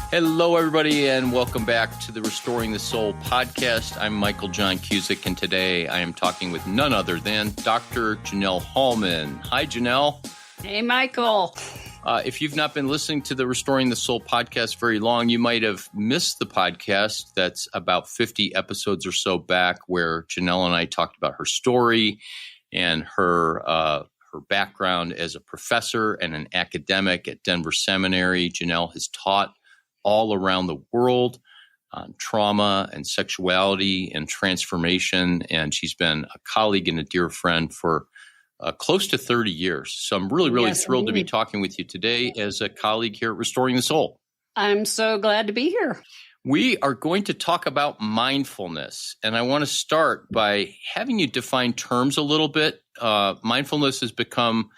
Hello, everybody, and welcome back to the Restoring the Soul podcast. I'm Michael John Cusick, and today I am talking with none other than Dr. Janelle Hallman. Hi, Janelle. Hey, Michael. If you've not been listening to the Restoring the Soul podcast very long, you might have missed the podcast. That's about 50 episodes or so back, where Janelle and I talked about her story and her background as a professor and an academic at Denver Seminary. Janelle has taught all around the world on trauma and sexuality and transformation. And she's been a colleague and a dear friend for close to 30 years. So I'm really thrilled to be talking with you today as a colleague here at Restoring the Soul. I'm so glad to be here. We are going to talk about mindfulness. And I want to start by having you define terms a little bit. Mindfulness has become,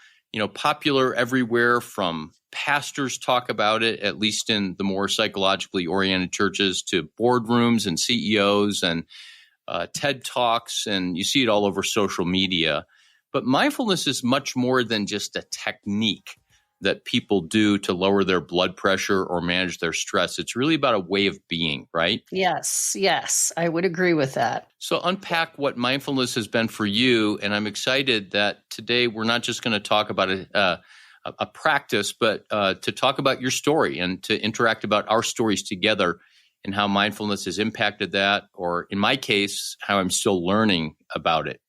popular everywhere, from pastors talk about it, at least in the more psychologically oriented churches, to boardrooms and CEOs and TED Talks, and you see it all over social media. But mindfulness is much more than just a technique that people do to lower their blood pressure or manage their stress. It's really about a way of being, right? Yes, I would agree with that. So unpack what mindfulness has been for you, and I'm excited that today we're not just going to talk about a practice, but to talk about your story and to interact about our stories together and how mindfulness has impacted that, or in my case, how I'm still learning about it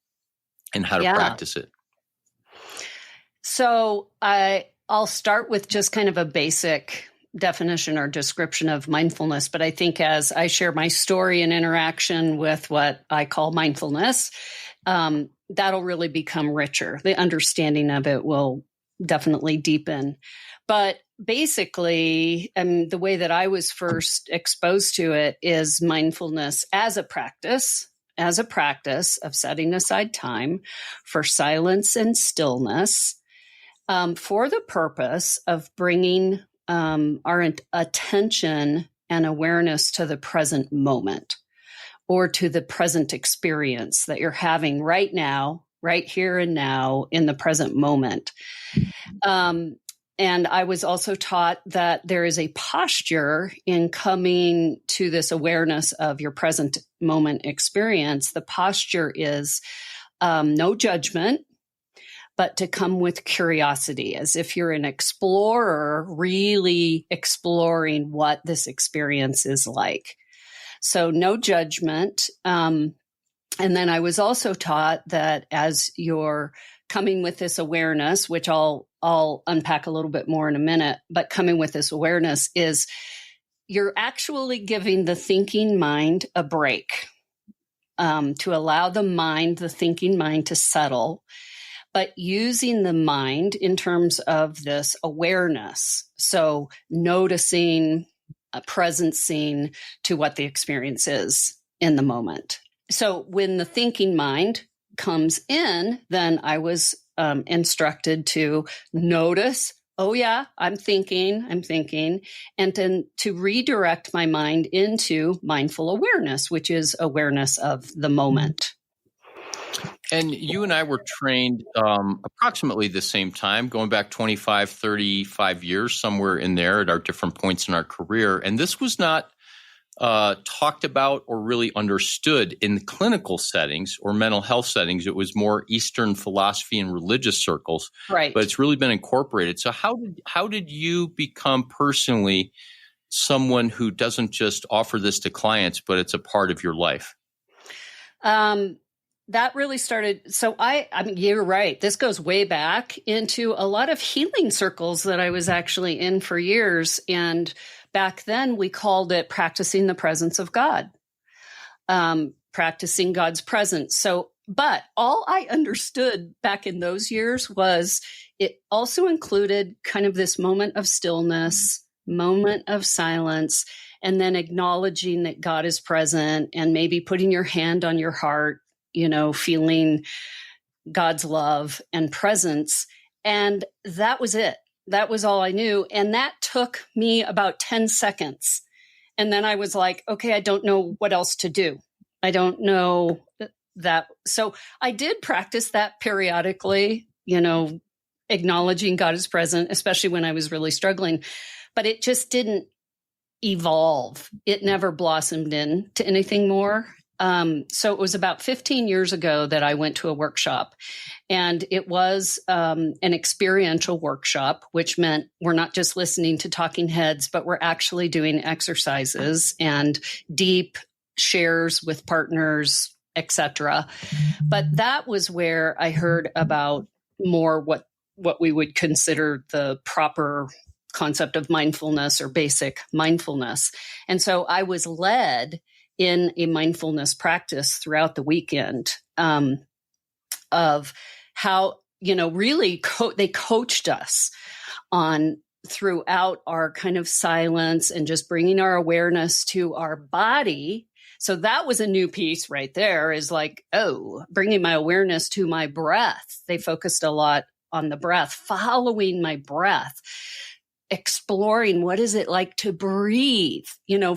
and how to practice it. So I'll start with just kind of a basic definition or description of mindfulness. But I think as I share my story and interaction with what I call mindfulness, that'll really become richer. The understanding of it will definitely deepen. But basically, the way that I was first exposed to it is mindfulness as a practice of setting aside time for silence and stillness, for the purpose of bringing our attention and awareness to the present moment, or to the present experience that you're having right now, right here and now, in the present moment. And I was also taught that there is a posture in coming to this awareness of your present moment experience. The posture is no judgment, but to come with curiosity, as if you're an explorer really exploring what this experience is like. So no judgment. And then I was also taught that as you're coming with this awareness, which I'll unpack a little bit more in a minute, but coming with this awareness is you're actually giving the thinking mind a break, to allow the thinking mind to settle, but using the mind in terms of this awareness. So noticing, presencing to what the experience is in the moment. So when the thinking mind comes in, then I was instructed to notice, oh yeah, I'm thinking, and then to redirect my mind into mindful awareness, which is awareness of the moment. And you and I were trained approximately the same time, going back 25, 35 years, somewhere in there at our different points in our career. And this was not talked about or really understood in the clinical settings or mental health settings. It was more Eastern philosophy and religious circles, right? But it's really been incorporated. So how did you become personally someone who doesn't just offer this to clients, but it's a part of your life? That really started. So I mean, you're right. This goes way back into a lot of healing circles that I was actually in for years. And back then we called it practicing the presence of God, practicing God's presence. So, but all I understood back in those years was it also included kind of this moment of stillness, moment of silence, and then acknowledging that God is present and maybe putting your hand on your heart, feeling God's love and presence. And that was it. That was all I knew. And that took me about 10 seconds. And then I was like, okay, I don't know what else to do. I don't know that. So I did practice that periodically, acknowledging God is present, especially when I was really struggling. But it just didn't evolve. It never blossomed into anything more. So it was about 15 years ago that I went to a workshop, and it was an experiential workshop, which meant we're not just listening to talking heads, but we're actually doing exercises and deep shares with partners, etc. But that was where I heard about more what we would consider the proper concept of mindfulness or basic mindfulness. And so I was led in a mindfulness practice throughout the weekend of how, really they coached us on throughout our kind of silence and just bringing our awareness to our body. So that was a new piece right there, is like, bringing my awareness to my breath. They focused a lot on the breath, following my breath, exploring what is it like to breathe,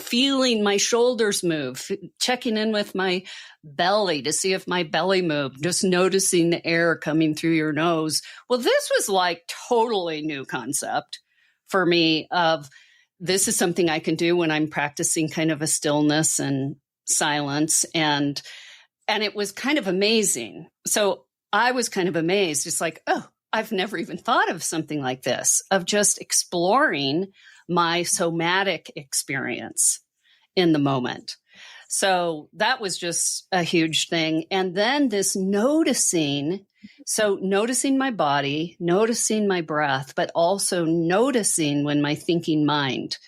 feeling my shoulders move, checking in with my belly to see if my belly moved, just noticing the air coming through your nose. Well, this was like totally new concept for me of this is something I can do when I'm practicing kind of a stillness and silence. And it was kind of amazing. So I was kind of amazed. It's like, I've never even thought of something like this, of just exploring my somatic experience in the moment. So that was just a huge thing. And then this noticing, so noticing my body, noticing my breath, but also noticing when my thinking mind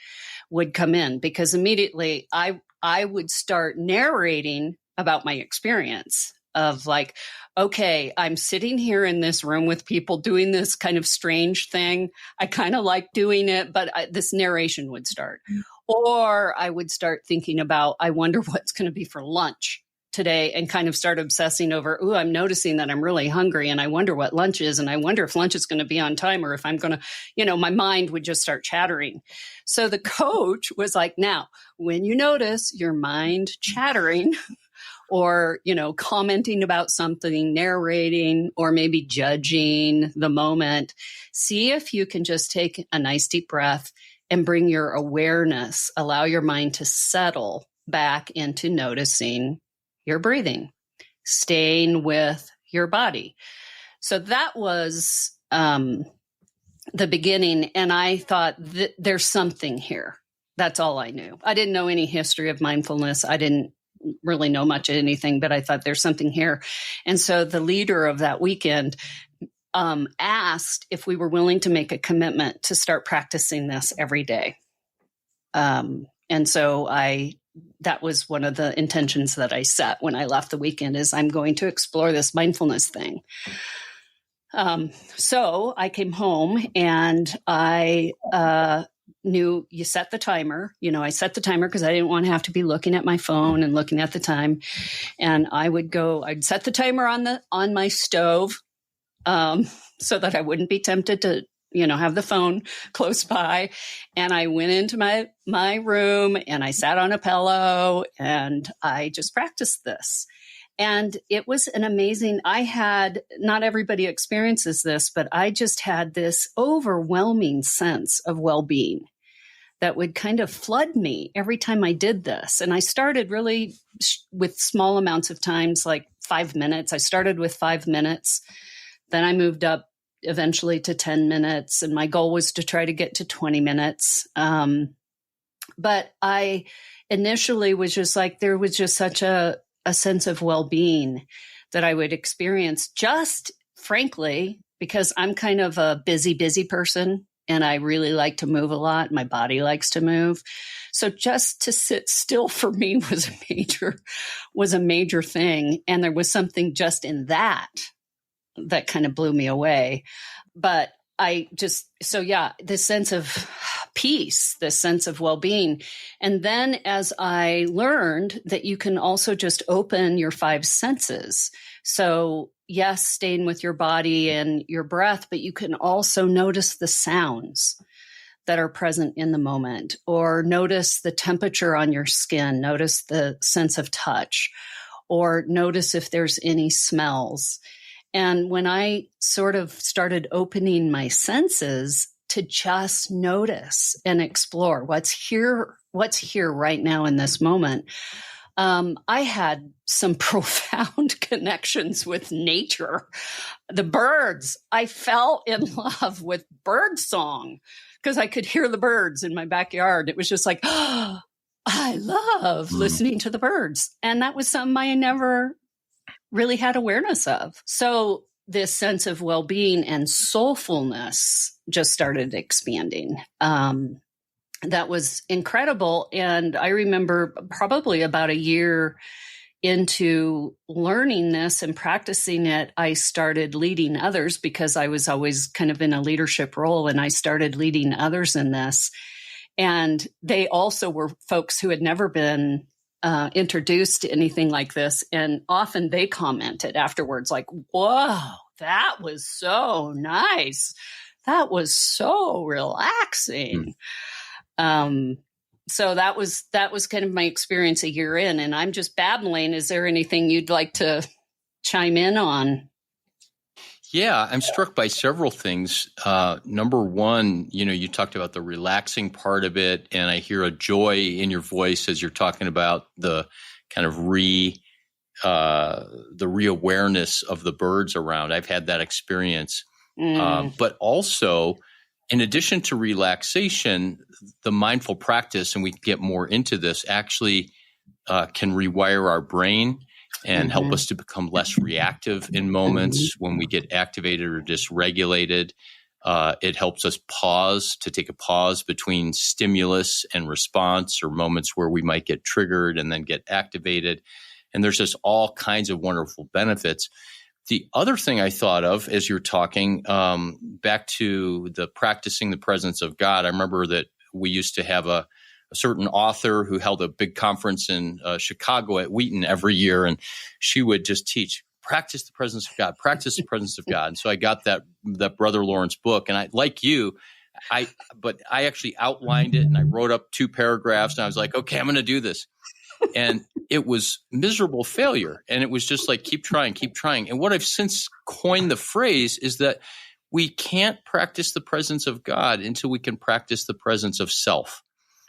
would come in, because immediately I would start narrating about my experience of like, okay, I'm sitting here in this room with people doing this kind of strange thing. I kind of like doing it, but this narration would start. Or I would start thinking about, I wonder what's going to be for lunch today, and kind of start obsessing over, I'm noticing that I'm really hungry and I wonder what lunch is. And I wonder if lunch is going to be on time, or if I'm going to, my mind would just start chattering. So the coach was like, now, when you notice your mind chattering, or, commenting about something, narrating, or maybe judging the moment, see if you can just take a nice deep breath and bring your awareness, allow your mind to settle back into noticing your breathing, staying with your body. So that was the beginning. And I thought there's something here. That's all I knew. I didn't know any history of mindfulness. I didn't really know much of anything, but I thought there's something here. And so the leader of that weekend asked if we were willing to make a commitment to start practicing this every day. And so that was one of the intentions that I set when I left the weekend, is I'm going to explore this mindfulness thing. So I came home and I knew you set the timer. I set the timer because I didn't want to have to be looking at my phone and looking at the time. And I'd set the timer on my stove so that I wouldn't be tempted to, have the phone close by. And I went into my room and I sat on a pillow and I just practiced this. And it was an amazing, not everybody experiences this, but I just had this overwhelming sense of well-being that would kind of flood me every time I did this. And I started really with small amounts of times, like 5 minutes. I started with 5 minutes. Then I moved up eventually to 10 minutes. And my goal was to try to get to 20 minutes. But I initially was just like, there was just such a sense of well-being that I would experience, just frankly, because I'm kind of a busy person and I really like to move a lot. My body likes to move. So just to sit still for me was a major thing. And there was something just in that kind of blew me away. But this sense of peace, this sense of well-being. And then as I learned that you can also just open your 5 senses. So yes, staying with your body and your breath, but you can also notice the sounds that are present in the moment, or notice the temperature on your skin, notice the sense of touch, or notice if there's any smells. And when I sort of started opening my senses, to just notice and explore what's here right now in this moment. I had some profound connections with nature. The birds, I fell in love with birdsong because I could hear the birds in my backyard. It was just like, oh, I love listening to the birds. And that was something I never really had awareness of. So this sense of well-being and soulfulness just started expanding. That was incredible. And I remember probably about a year into learning this and practicing it, I started leading others because I was always kind of in a leadership role, and I started leading others in this. And they also were folks who had never been introduced to anything like this. And often they commented afterwards like, whoa, that was so nice. That was so relaxing. So that was kind of my experience a year in, and I'm just babbling. Is there anything you'd like to chime in on? Yeah, I'm struck by several things. Number one, you talked about the relaxing part of it, and I hear a joy in your voice as you're talking about the kind of the reawareness of the birds around. I've had that experience. But also, in addition to relaxation, the mindful practice, and we can get more into this, actually can rewire our brain and help us to become less reactive in moments when we get activated or dysregulated. It helps us take a pause between stimulus and response, or moments where we might get triggered and then get activated. And there's just all kinds of wonderful benefits. The other thing I thought of as you're talking, back to the practicing the presence of God, I remember that we used to have a certain author who held a big conference in Chicago at Wheaton every year, and she would just teach, practice the presence of God, practice the presence of God. And so I got that Brother Lawrence book, and I, like you, I actually outlined it, and I wrote up 2 paragraphs, and I was like, okay, I'm going to do this. And it was miserable failure. And it was just like, keep trying. And what I've since coined the phrase is that we can't practice the presence of God until we can practice the presence of self.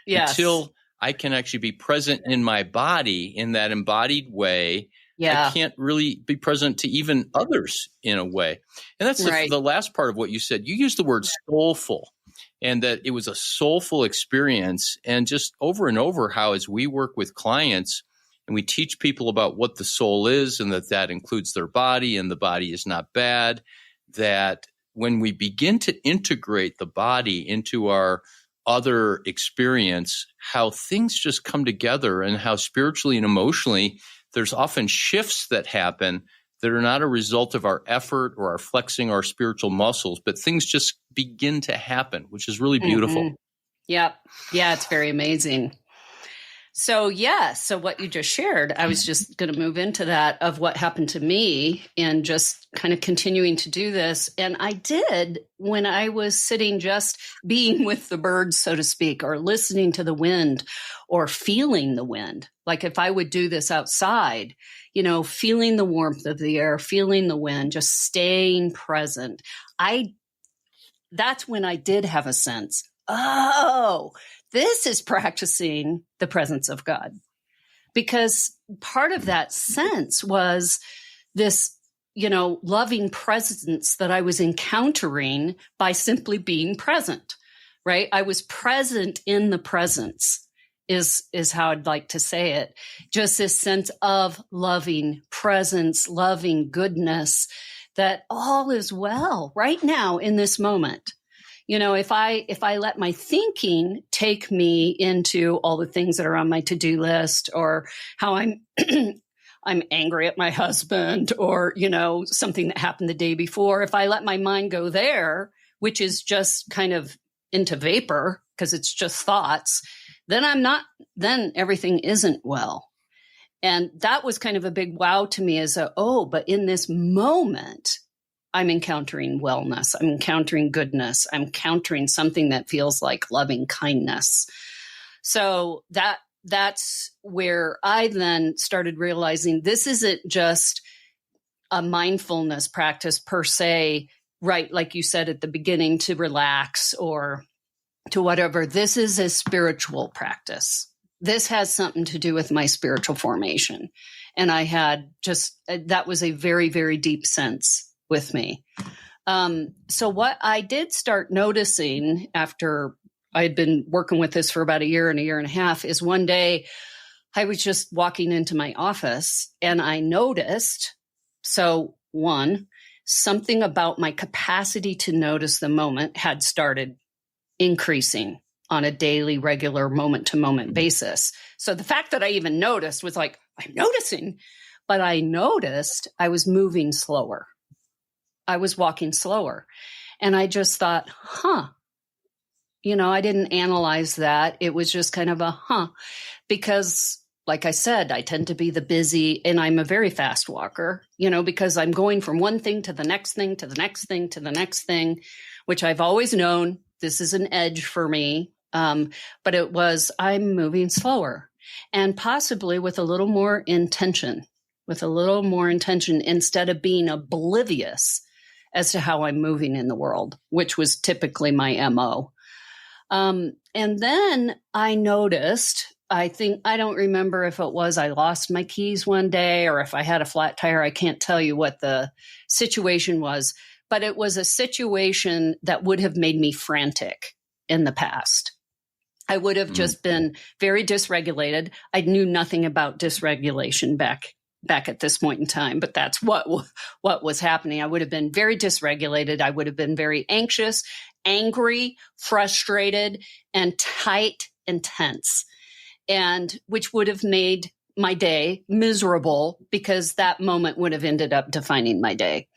Yes. Until I can actually be present in my body in that embodied way. Yeah. I can't really be present to even others in a way. And that's the last part of what you said. You used the word soulful, and that it was a soulful experience. And just over and over, how as we work with clients and we teach people about what the soul is, and that includes their body, and the body is not bad, that when we begin to integrate the body into our other experience, how things just come together, and how spiritually and emotionally there's often shifts that happen that are not a result of our effort or our flexing our spiritual muscles, but things just begin to happen, which is really beautiful. Yep. Yeah, it's very amazing. So what you just shared, I was just going to move into that, of what happened to me and just kind of continuing to do this. And I did when I was sitting, just being with the birds, so to speak, or listening to the wind or feeling the wind. Like if I would do this outside, feeling the warmth of the air, feeling the wind, just staying present. That's when I did have a sense, oh, this is practicing the presence of God, because part of that sense was this, loving presence that I was encountering by simply being present, right? I was present in the presence is how I'd like to say it. Just this sense of loving presence, loving goodness, that all is well right now in this moment. If I let my thinking take me into all the things that are on my to-do list, or how I'm angry at my husband, or, something that happened the day before, if I let my mind go there, which is just kind of into vapor because it's just thoughts, then everything isn't well. And that was kind of a big wow to me, but in this moment, I'm encountering wellness. I'm encountering goodness. I'm encountering something that feels like loving kindness. So that's where I then started realizing this isn't just a mindfulness practice per se, right, like you said at the beginning, to relax or to whatever. This is a spiritual practice. This has something to do with my spiritual formation. And I had just, that was a very, very deep sense with me. So what I did start noticing after I had been working with this for about a year and a half is one day I was just walking into my office and I noticed, something about my capacity to notice the moment had started increasing on a daily, regular, moment-to-moment basis. So the fact that I even noticed was like, I'm noticing, but I noticed I was moving slower. I was walking slower. And I just thought, I didn't analyze that. It was just kind of because like I said, I tend to be the busy, and I'm a very fast walker, because I'm going from one thing to the next thing, to the next thing, to the next thing, which I've always known this is an edge for me. But I'm moving slower and possibly with a little more intention, instead of being oblivious as to how I'm moving in the world, which was typically my MO. And then I noticed, I don't remember if it was I lost my keys one day or if I had a flat tire. I can't tell you what the situation was, but it was a situation that would have made me frantic in the past. I would have just been very dysregulated. I knew nothing about dysregulation back at this point in time, but that's what was happening. I would have been very dysregulated. I would have been very anxious, angry, frustrated, and tight and tense, and which would have made my day miserable because that moment would have ended up defining my day.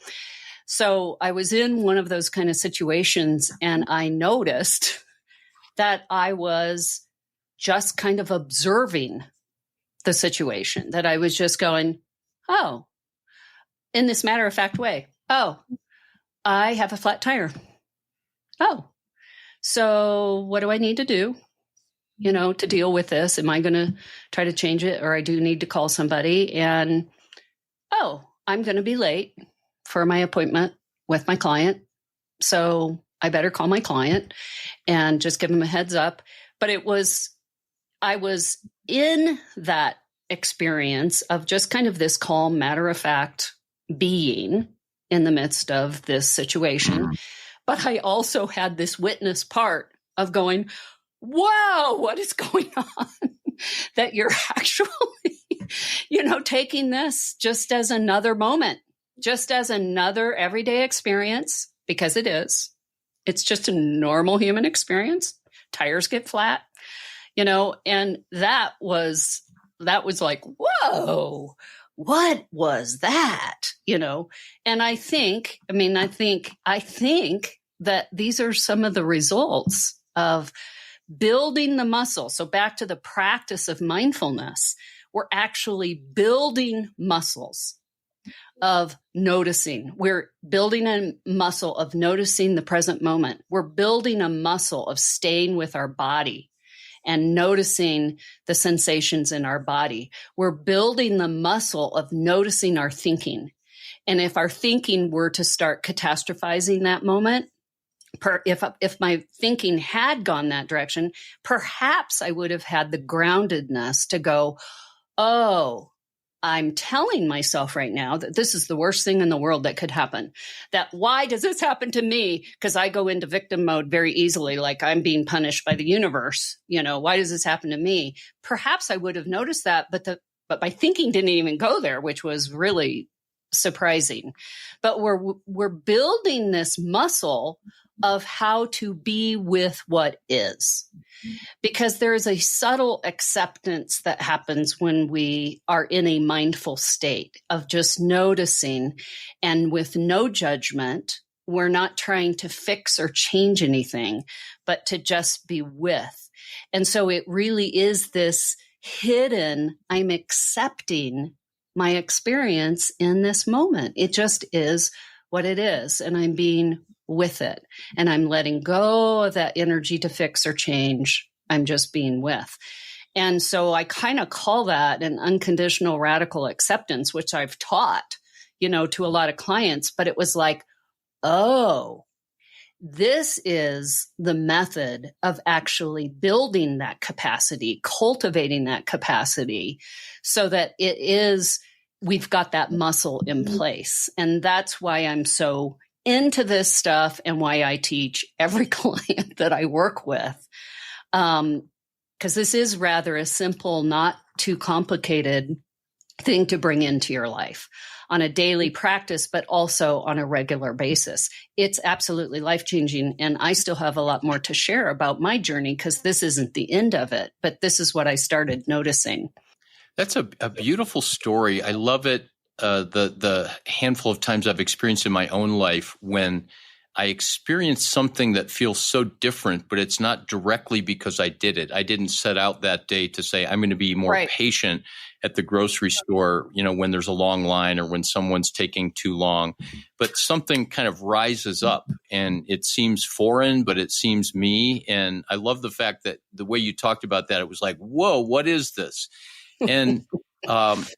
So I was in one of those kind of situations, and I noticed that I was just kind of observing the situation, that I was just going, in this matter-of-fact way, I have a flat tire. So what do I need to do, to deal with this? Am I going to try to change it, or I do need to call somebody? And, I'm going to be late for my appointment with my client. So I better call my client and just give him a heads up. But I was in that experience of just kind of this calm, matter-of-fact being in the midst of this situation. But I also had this witness part of going, wow, what is going on? That you're actually, taking this just as another moment, just as another everyday experience, because it is. It's just a normal human experience. Tires get flat, and that was like, whoa, what was that? And I think that these are some of the results of building the muscle. So back to the practice of mindfulness, we're actually building muscles of noticing. We're building a muscle of noticing the present moment. We're building a muscle of staying with our body and noticing the sensations in our body. We're building the muscle of noticing our thinking. And if our thinking were to start catastrophizing that moment, if my thinking had gone that direction, perhaps I would have had the groundedness to go, I'm telling myself right now that this is the worst thing in the world that could happen. That why does this happen to me? Because I go into victim mode very easily, like I'm being punished by the universe. Why does this happen to me? Perhaps I would have noticed that, but my thinking didn't even go there, which was really surprising. But we're building this muscle of how to be with what is. Because there is a subtle acceptance that happens when we are in a mindful state of just noticing, and with no judgment. We're not trying to fix or change anything, but to just be with. And so it really is this hidden, I'm accepting my experience in this moment. It just is what it is. And I'm being with it. And I'm letting go of that energy to fix or change. I'm just being with. And so I kind of call that an unconditional radical acceptance, which I've taught, to a lot of clients. But it was like, oh, this is the method of actually building that capacity, cultivating that capacity so that we've got that muscle in place. And that's why I'm so into this stuff and why I teach every client that I work with. Because this is rather a simple, not too complicated thing to bring into your life on a daily practice, but also on a regular basis. It's absolutely life-changing. And I still have a lot more to share about my journey because this isn't the end of it, but this is what I started noticing. That's a beautiful story. I love it. The handful of times I've experienced in my own life when I experience something that feels so different, but it's not directly because I did it. I didn't set out that day to say, I'm going to be more patient at the grocery store, when there's a long line or when someone's taking too long. But something kind of rises up and it seems foreign, but it seems me. And I love the fact that the way you talked about that, it was like, whoa, what is this? And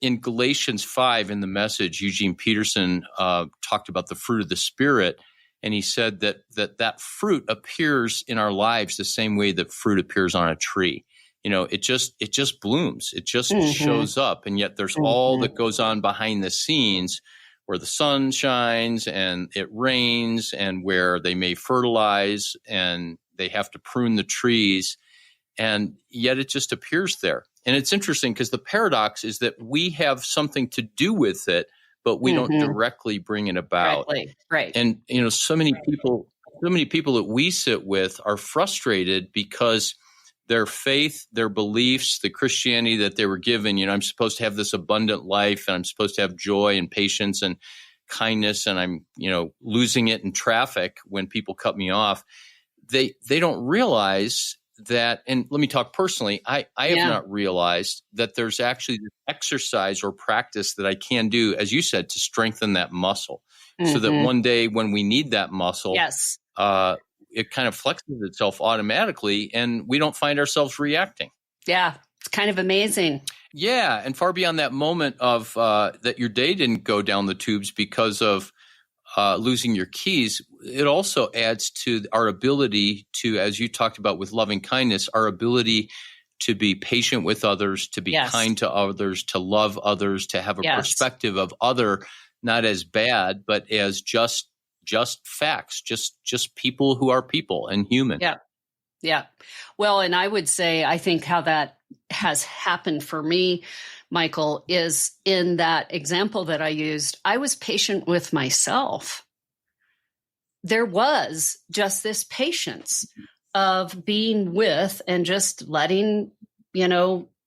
in Galatians 5, in the Message, Eugene Peterson talked about the fruit of the Spirit. And he said that fruit appears in our lives the same way that fruit appears on a tree. It just blooms. It just shows up. And yet there's all that goes on behind the scenes where the sun shines and it rains and where they may fertilize and they have to prune the trees. And yet it just appears there. And it's interesting because the paradox is that we have something to do with it, but we don't directly bring it about. Right. And, so many people that we sit with are frustrated because their faith, their beliefs, the Christianity that they were given, I'm supposed to have this abundant life and I'm supposed to have joy and patience and kindness. And I'm, losing it in traffic when people cut me off. They don't realize that, and let me talk personally, I have not realized that there's actually this exercise or practice that I can do, as you said, to strengthen that muscle so that one day when we need that muscle, it kind of flexes itself automatically and we don't find ourselves reacting. Yeah, it's kind of amazing. Yeah, and far beyond that moment of that your day didn't go down the tubes because of losing your keys, it also adds to our ability to, as you talked about with loving kindness, our ability to be patient with others, to be kind to others, to love others, to have a perspective of other, not as bad, but as just facts, just people who are people and human. Yeah. Well, and I would say, I think how that has happened for me, Michael, is in that example that I used, I was patient with myself. There was just this patience of being with and just letting,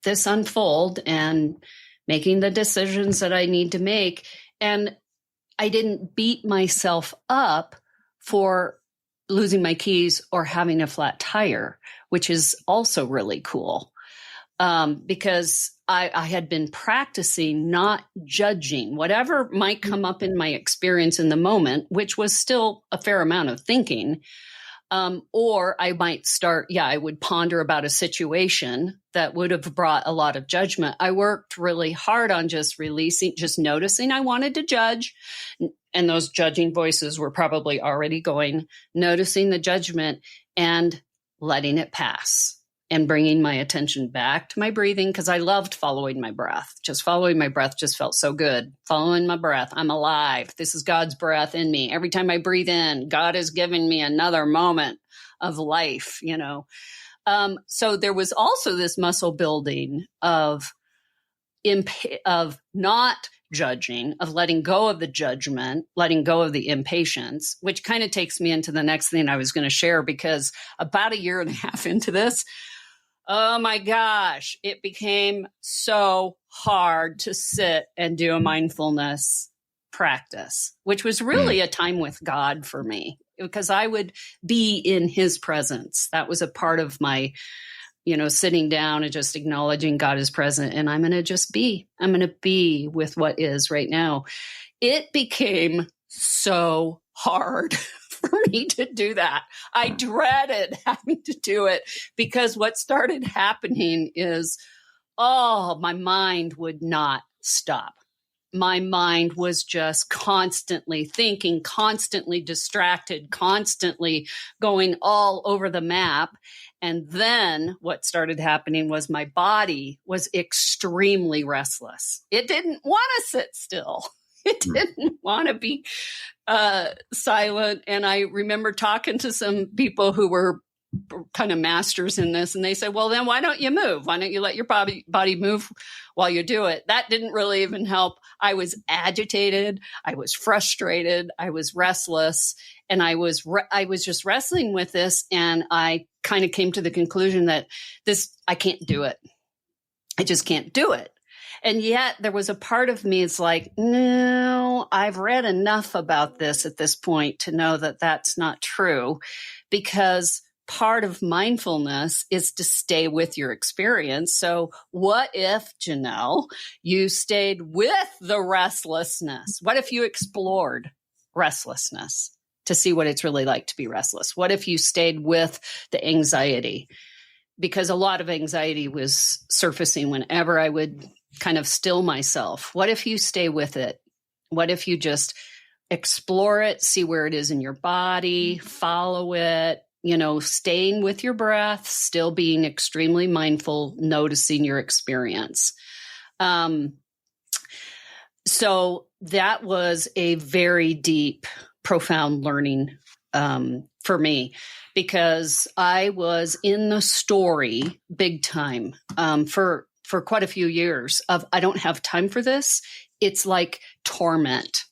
this unfold and making the decisions that I need to make. And I didn't beat myself up for losing my keys or having a flat tire, which is also really cool. Because I had been practicing not judging whatever might come up in my experience in the moment, which was still a fair amount of thinking. Or I might I would ponder about a situation that would have brought a lot of judgment. I worked really hard on just noticing I wanted to judge. And those judging voices were probably already going, noticing the judgment and letting it pass. And bringing my attention back to my breathing, because I loved following my breath. Just following my breath just felt so good. Following my breath. I'm alive. This is God's breath in me. Every time I breathe in, God is giving me another moment of life, So there was also this muscle building of not judging, of letting go of the judgment, letting go of the impatience, which kind of takes me into the next thing I was going to share, because about a year and a half into this, oh my gosh, it became so hard to sit and do a mindfulness practice, which was really a time with God for me, because I would be in his presence. That was a part of my, sitting down and just acknowledging God is present. And I'm going to be with what is right now. It became so hard for me to do that. I dreaded having to do it, because what started happening is, my mind would not stop. my mind was just constantly thinking, constantly distracted, constantly going all over the map. And then what started happening was my body was extremely restless. It didn't want to sit still. It didn't want to be silent. And I remember talking to some people who were kind of masters in this, and they said, well, then why don't you move? Why don't you let your body move while you do it? That didn't really even help. I was agitated. I was frustrated. I was restless. And I was just wrestling with this. And I kind of came to the conclusion that I can't do it. I just can't do it. And yet there was a part of me, it's like, no, I've read enough about this at this point to know that that's not true, because part of mindfulness is to stay with your experience. So what if, Janelle, you stayed with the restlessness? What if you explored restlessness to see what it's really like to be restless? What if you stayed with the anxiety? Because a lot of anxiety was surfacing whenever I would kind of still myself. What if you stay with it? What if you just explore it, see where it is in your body, follow it, staying with your breath, still being extremely mindful, noticing your experience. So that was a very deep, profound learning for me, because I was in the story big time for quite a few years of, I don't have time for this. It's like torment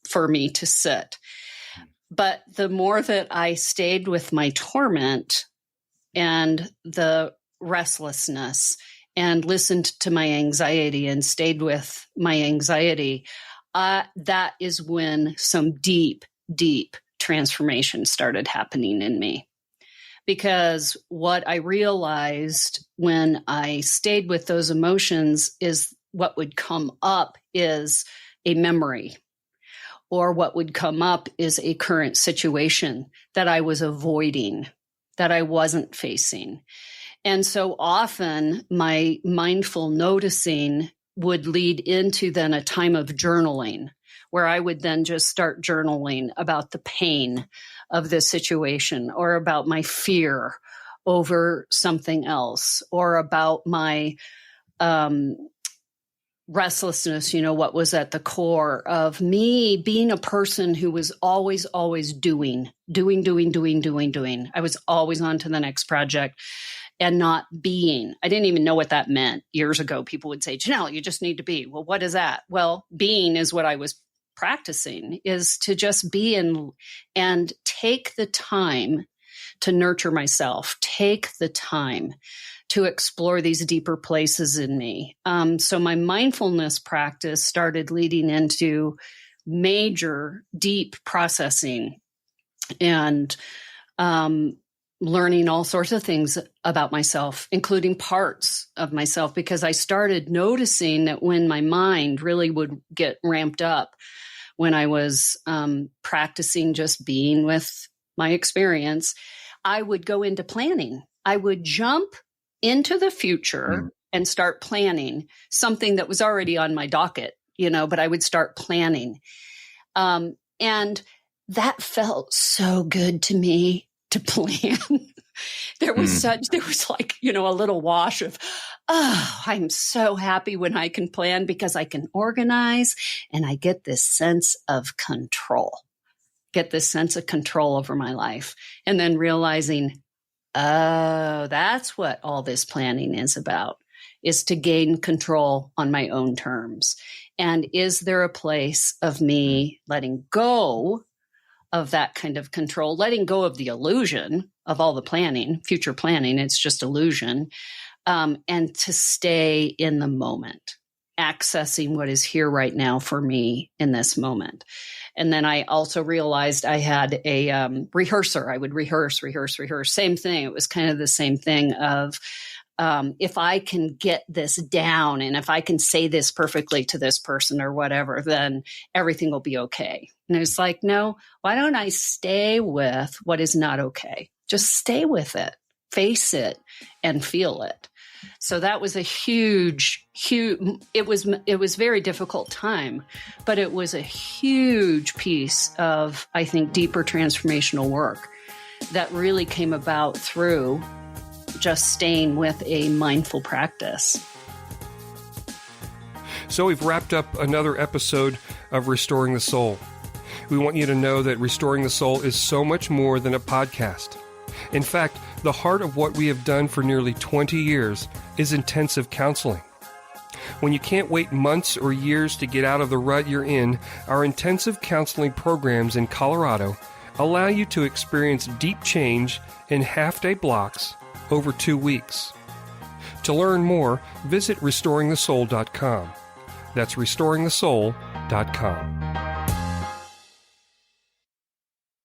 for me to sit. But the more that I stayed with my torment and the restlessness and listened to my anxiety and stayed with my anxiety, that is when some deep, deep transformation started happening in me. Because what I realized when I stayed with those emotions is what would come up is a memory, or what would come up is a current situation that I was avoiding, that I wasn't facing. And so often my mindful noticing would lead into then a time of journaling, where I would then just start journaling about the pain of this situation, or about my fear over something else, or about my restlessness, what was at the core of me being a person who was always doing. I was always on to the next project and not being. I didn't even know what that meant. Years ago, people would say, Janelle, you just need to be. Well, what is that? Well, being is what I was practicing, is to just be and take the time to nurture myself, take the time to explore these deeper places in me. So my mindfulness practice started leading into major, deep processing and learning all sorts of things about myself, including parts of myself, because I started noticing that when my mind really would get ramped up, when I was practicing just being with my experience, I would go into planning. I would jump into the future and start planning something that was already on my docket, but I would start planning. And that felt so good to me to plan. There was like, a little wash of, oh, I'm so happy when I can plan, because I can organize and I get this sense of control over my life. And then realizing, oh, that's what all this planning is about, is to gain control on my own terms. And is there a place of me letting go of that kind of control, letting go of the illusion of all the planning, future planning, it's just illusion, and to stay in the moment, accessing what is here right now for me in this moment. And then I also realized I had a rehearser. I would rehearse. Same thing. It was kind of the same thing of, if I can get this down and if I can say this perfectly to this person or whatever, then everything will be okay. And it's like, no, why don't I stay with what is not okay? Just stay with it, face it, and feel it. So that was a huge, it was very difficult time, but it was a huge piece of, I think, deeper transformational work that really came about through just staying with a mindful practice. So we've wrapped up another episode of Restoring the Soul. We want you to know that Restoring the Soul is so much more than a podcast. In fact, the heart of what we have done for nearly 20 years is intensive counseling. When you can't wait months or years to get out of the rut you're in, our intensive counseling programs in Colorado allow you to experience deep change in half-day blocks over 2 weeks. To learn more, visit restoringthesoul.com. That's restoringthesoul.com.